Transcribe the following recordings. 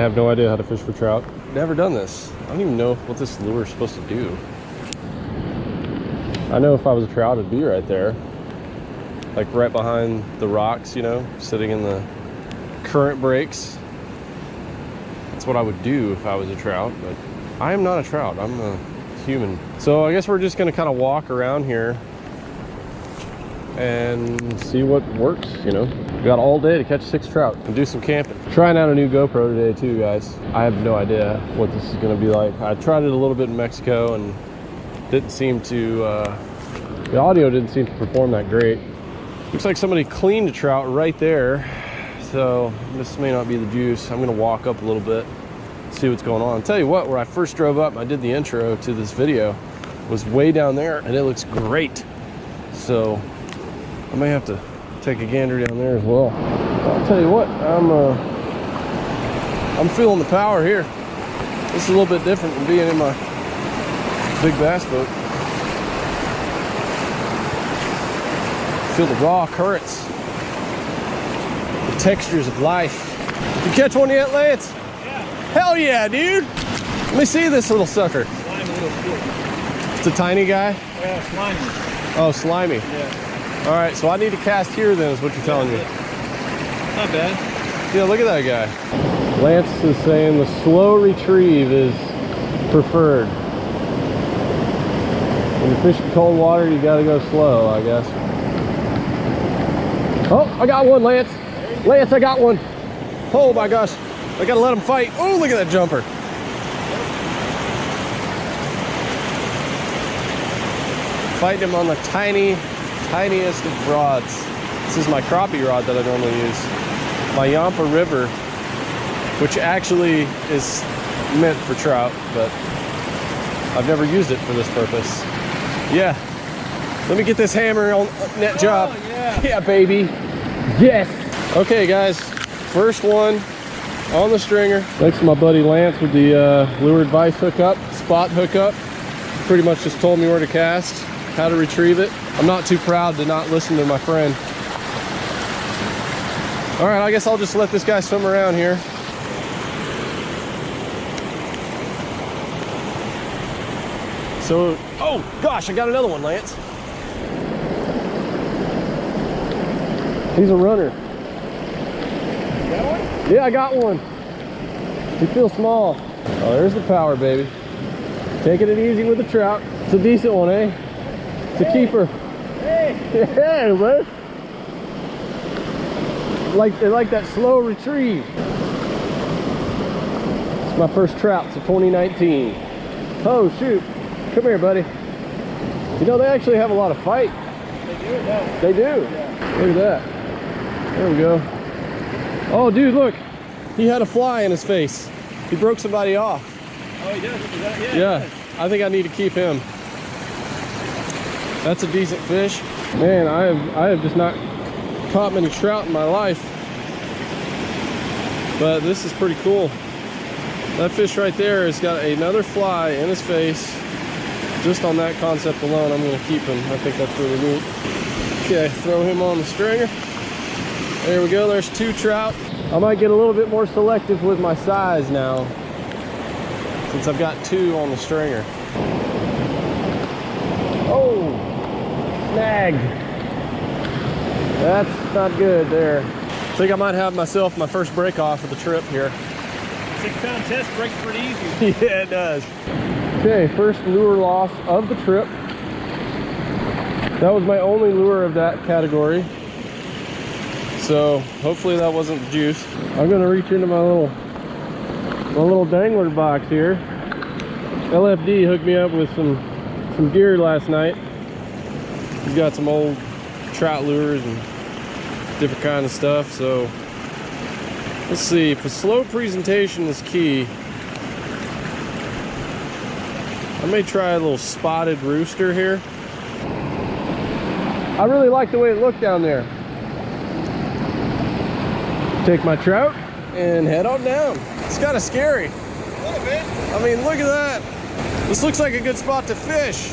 have no idea how to fish for trout. Never done this. I don't even know what this lure is supposed to do. I know if I was a trout, it'd be right there. Like right behind the rocks, you know, sitting in the current breaks. That's what I would do if I was a trout, but I am not a trout. I'm a human. So I guess we're just gonna kind of walk around here and see what works, you know. We got all day to catch 6 trout and do some camping. Trying out a new GoPro today too, guys. I have no idea what this is gonna be like. I tried it a little bit in Mexico and didn't seem to, the audio didn't seem to perform that great. Looks like somebody cleaned a trout right there. So this may not be the juice. I'm gonna walk up a little bit, see what's going on. I'll tell you what, where I first drove up, I did the intro to this video, was way down there and it looks great. So I may have to take a gander down there as well. I'll tell you what, I'm feeling the power here. This is a little bit different than being in my big bass boat. Feel the raw currents, the textures of life. You catch one yet, Lance? Yeah. Hell yeah, dude. Let me see this little sucker. Slimy little fish. It's a tiny guy? Yeah, slimy. Oh, slimy. Yeah. All right, so I need to cast here then is what you're telling me. Not bad. Yeah, look at that guy. Lance is saying the slow retrieve is preferred. When you're fishing cold water, you gotta go slow, I guess. Oh, I got one, Lance. Lance, I got one. Oh my gosh. I gotta let him fight. Oh, look at that jumper. Fighting him on the tiniest of rods. This is my crappie rod that I normally use. My Yampa River, which actually is meant for trout, but I've never used it for this purpose. Yeah. Let me get this hammer on net job. Oh, yeah. Yeah, baby. Yes. Okay, guys. First one on the stringer. Thanks to my buddy Lance with the lure advice hookup, spot hookup. Pretty much just told me where to cast, how to retrieve it. I'm not too proud to not listen to my friend. All right, I guess I'll just let this guy swim around here. So, oh gosh, I got another one, Lance. He's a runner. Got one? Yeah, I got one. He feels small. Oh, there's the power, baby. Taking it easy with the trout. It's a decent one, eh? It's a keeper. Hey! Yeah, man. They like that slow retrieve. It's my first trout, it's a 2019. Oh, shoot. Come here, buddy. You know, they actually have a lot of fight. They do it now. They do. Yeah. Look at that. There we go. Oh, dude, look. He had a fly in his face. He broke somebody off. Oh, he does? Is that, yeah. Yeah, I think I need to keep him. That's a decent fish. Man, I have just not caught many trout in my life. But this is pretty cool. That fish right there has got another fly in his face. Just on that concept alone, I'm going to keep him. I think that's really neat. Okay, throw him on the stringer. There we go, there's 2 trout. I might get a little bit more selective with my size now, since I've got 2 on the stringer. Oh, snagged. That's not good there. I think I might have myself my first break off of the trip here. 6-pound test breaks pretty easy. Yeah, it does. Okay, first lure loss of the trip. That was my only lure of that category. So hopefully that wasn't the juice. I'm gonna reach into my little dangler box here. LFD hooked me up with some gear last night. We've got some old trout lures and different kind of stuff. So let's see, if a slow presentation is key, I may try a little spotted rooster here. I really like the way it looked down there. Take my trout and head on down. It's kind of scary. A little bit. I mean, look at that. This looks like a good spot to fish.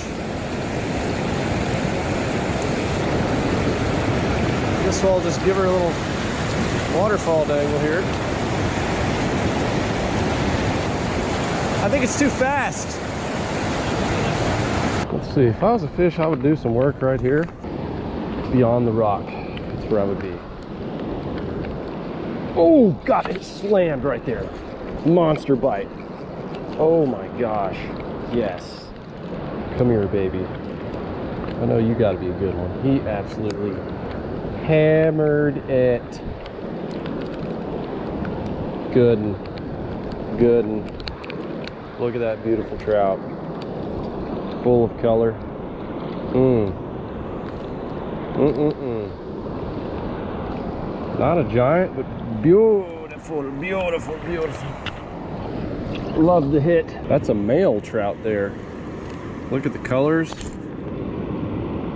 I guess I'll just give her a little waterfall dangle here. I think it's too fast. Let's see, if I was a fish, I would do some work right here. Beyond the rock, that's where I would be. Oh, God, it slammed right there. Monster bite. Oh my gosh, yes. Come here, baby. I know you gotta be a good one. He absolutely hammered it. Good one. Good one. Look at that beautiful trout. Full of color. Not a giant, but beautiful, beautiful, beautiful. Love the hit. That's a male trout there. Look at the colors.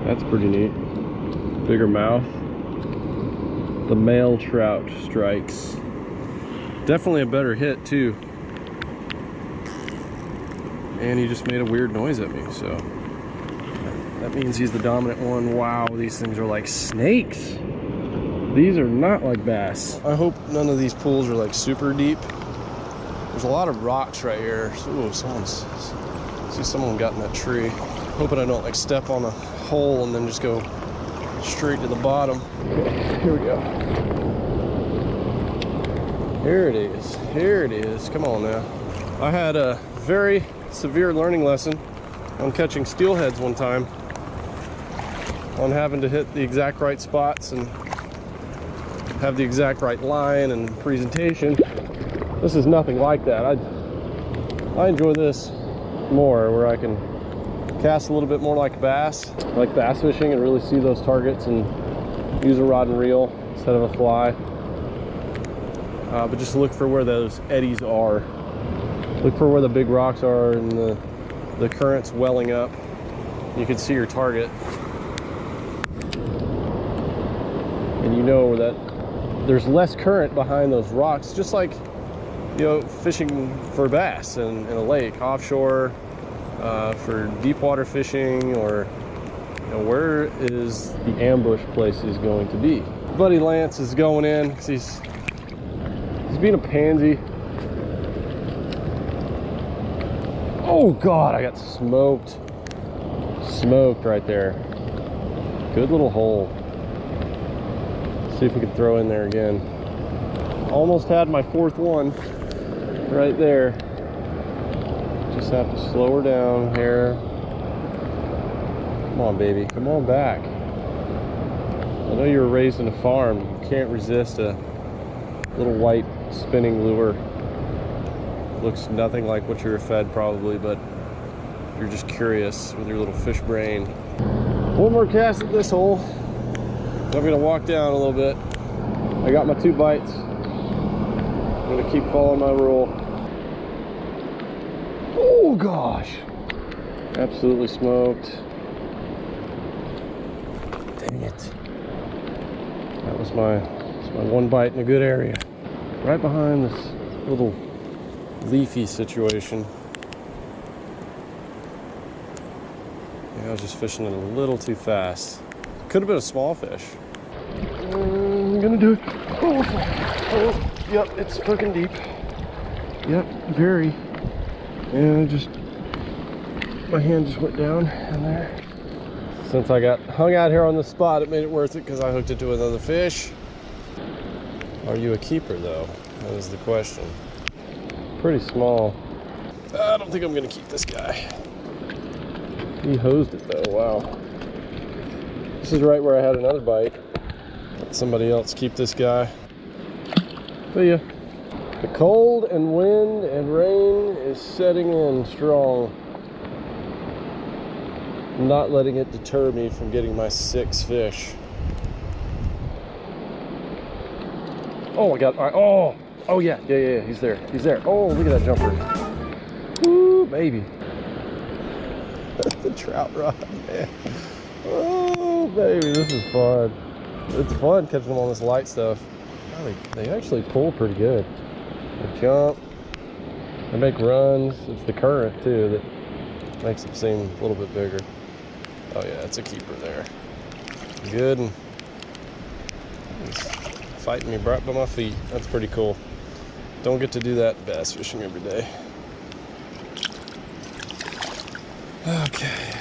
That's pretty neat. Bigger mouth. The male trout strikes. Definitely a better hit too. And he just made a weird noise at me, so that means he's the dominant one. Wow, these things are like snakes. These are not like bass. I hope none of these pools are like super deep. There's a lot of rocks right here. Ooh, see someone got in that tree. Hoping I don't like step on a hole and then just go straight to the bottom. Okay, here we go. Here it is. Here it is. Come on now. I had a very severe learning lesson on catching steelheads one time, on having to hit the exact right spots and have the exact right line and presentation. This is nothing like that. I enjoy this more, where I can cast a little bit more like bass fishing, and really see those targets and use a rod and reel instead of a fly. But just look for where those eddies are. Look for where the big rocks are and the currents welling up. You can see your target. And you know that there's less current behind those rocks, just like, you know, fishing for bass in a lake, offshore, for deep water fishing, or, you know, where is the ambush place is going to be. Buddy Lance is going in because he's being a pansy. Oh God, I got smoked right there. Good little hole. See if we can throw in there again. Almost had my fourth one right there. Just have to slow her down here. Come on, baby, come on back. I know you were raised in a farm. You can't resist a little white spinning lure. Looks nothing like what you were fed probably, but you're just curious with your little fish brain. One more cast at this hole. I'm gonna walk down a little bit. I got my 2 bites. I'm gonna keep following my rule. Oh gosh, absolutely smoked. Dang it. That was my 1 bite in a good area. Right behind this little leafy situation. Yeah, I was just fishing it a little too fast. Could have been a small fish. I'm gonna do it. Oh, yep, it's fucking deep. Yep, very. And my hand just went down in there. Since I got hung out here on the spot, it made it worth it because I hooked it to another fish. Are you a keeper though? That is the question. Pretty small. I don't think I'm gonna keep this guy. He hosed it though, wow. This is right where I had another bite. Let somebody else keep this guy. See ya. The cold and wind and rain is setting in strong. I'm not letting it deter me from getting my 6 fish. Oh my God, all right. Oh yeah, he's there. Oh, look at that jumper. Woo, baby. The trout rod, man. Oh, baby, this is fun. It's fun catching them on this light stuff. Oh, they actually pull pretty good. They jump. They make runs. It's the current, too, that makes them seem a little bit bigger. Oh, yeah, it's a keeper there. Good. And he's fighting me right by my feet. That's pretty cool. Don't get to do that bass fishing every day. Okay.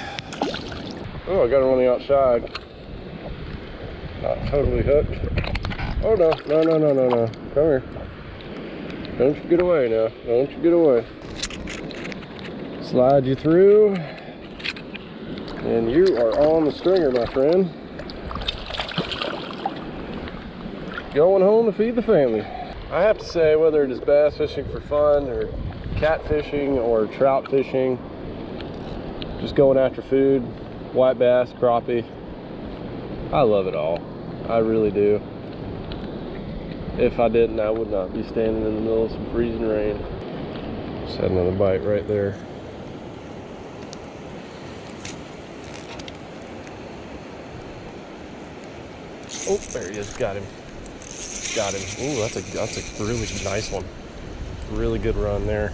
Oh, I got him on the outside. Not totally hooked. Oh no, no. Come here. Don't you get away now. Don't you get away. Slide you through. And you are on the stringer, my friend. Going home to feed the family. I have to say, whether it is bass fishing for fun or catfishing or trout fishing, just going after food, white bass, crappie, I love it all. I really do. If I didn't, I would not be standing in the middle of some freezing rain. Just had another bite right there. Oh, there he is. Got him. Got him. Ooh, that's a really nice one. Really good run there.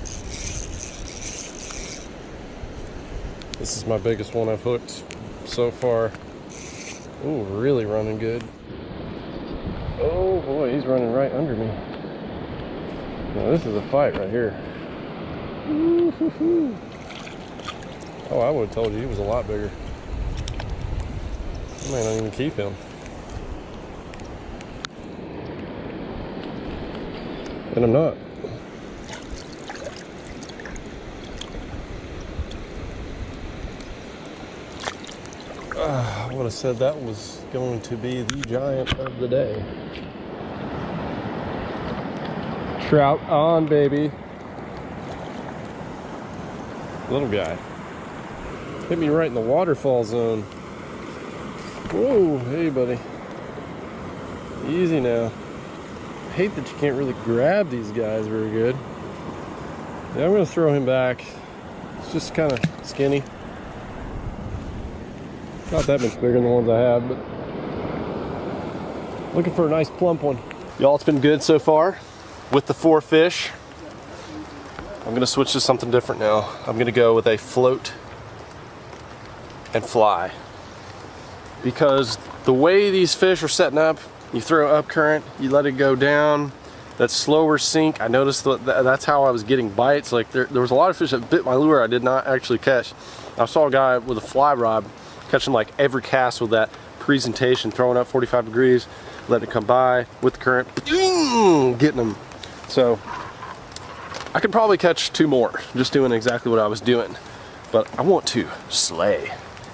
This is my biggest one I've hooked so far. Ooh, really running good. Oh boy, he's running right under me. Now this is a fight right here. Ooh-hoo-hoo. Oh, I would have told you he was a lot bigger. I may not even keep him. And I'm not. I would have said that was going to be the giant of the day. Trout on, baby. Little guy. Hit me right in the waterfall zone. Whoa, hey buddy. Easy now. I hate that you can't really grab these guys very good. Yeah, I'm gonna throw him back. It's just kind of skinny. Not that much bigger than the ones I have, but looking for a nice plump one. Y'all, it's been good so far with the 4 fish. I'm gonna switch to something different now. I'm gonna go with a float and fly. Because the way these fish are setting up, you throw up current, you let it go down, that slower sink. I noticed that's how I was getting bites. Like there was a lot of fish that bit my lure I did not actually catch. I saw a guy with a fly rod catching like every cast with that presentation, throwing up 45 degrees, letting it come by with the current, getting them. So I could probably catch 2 more just doing exactly what I was doing, but I want to slay,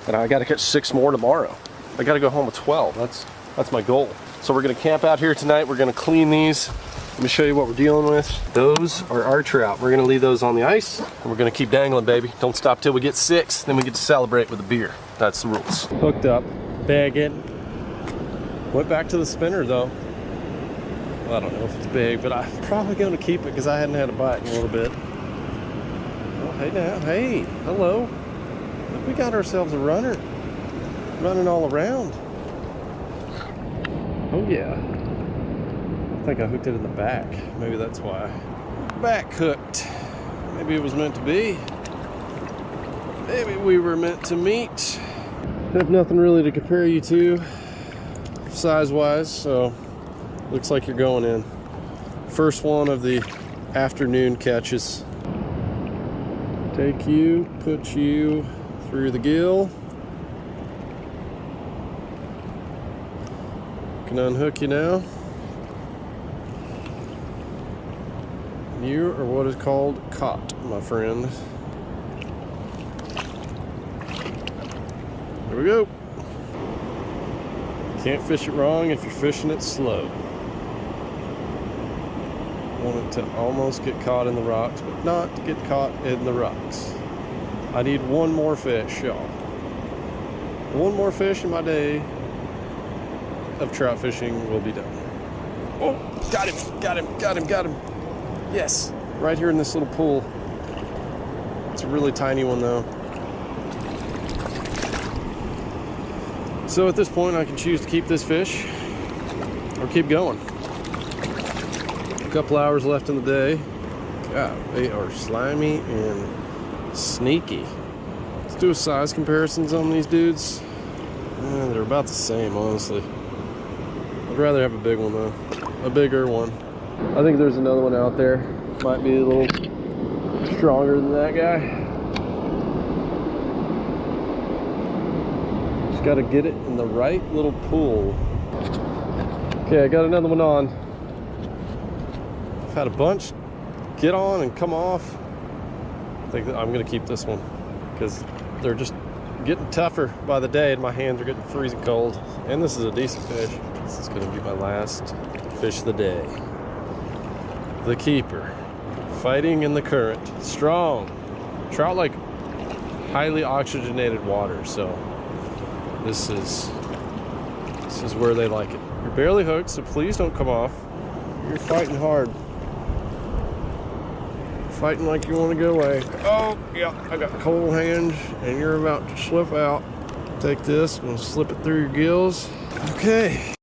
and I got to catch 6 more tomorrow. I got to go home with 12. That's my goal. So we're gonna camp out here tonight. We're gonna clean these. Let me show you what we're dealing with. Those are our trout. We're gonna leave those on the ice, and we're gonna keep dangling, baby. Don't stop till we get 6, then we get to celebrate with a beer. That's the rules. Hooked up, bagging. Went back to the spinner though. Well, I don't know if it's big, but I'm probably gonna keep it because I hadn't had a bite in a little bit. Oh, hey now, hey, hello. Look, we got ourselves a runner. Running all around. Oh yeah. I think I hooked it in the back. Maybe that's why. Back hooked. Maybe it was meant to be. Maybe we were meant to meet. Have nothing really to compare you to size-wise, so looks like you're going in. First one of the afternoon catches. Take you, put you through the gill. Can unhook you now. You are what is called caught, my friend. There we go. Can't fish it wrong if you're fishing it slow. Want it to almost get caught in the rocks, but not to get caught in the rocks. I need one more fish, y'all. One more fish in my day of trout fishing will be done. Oh, got him, got him, got him, got him. Yes, right here in this little pool. It's a really tiny one though. So at this point I can choose to keep this fish or keep going. A couple hours left in the day. God, they are slimy and sneaky. Let's do a size comparisons on these dudes. They're about the same, honestly. I'd rather have a big one though, a bigger one. I think there's another one out there. Might be a little stronger than that guy. got to get it in the right little pool. Okay, I got another one on. I've had a bunch get on and come off. I think that I'm gonna keep this one because they're just getting tougher by the day and my hands are getting freezing cold. And this is a decent fish. This is gonna be my last fish of the day. The keeper, fighting in the current, strong. Trout like highly oxygenated water, so this is where they like it. You're barely hooked, so please don't come off. You're fighting hard. Fighting like you want to get away. Oh, yeah, I got cold hands and you're about to slip out. Take this and slip it through your gills. Okay.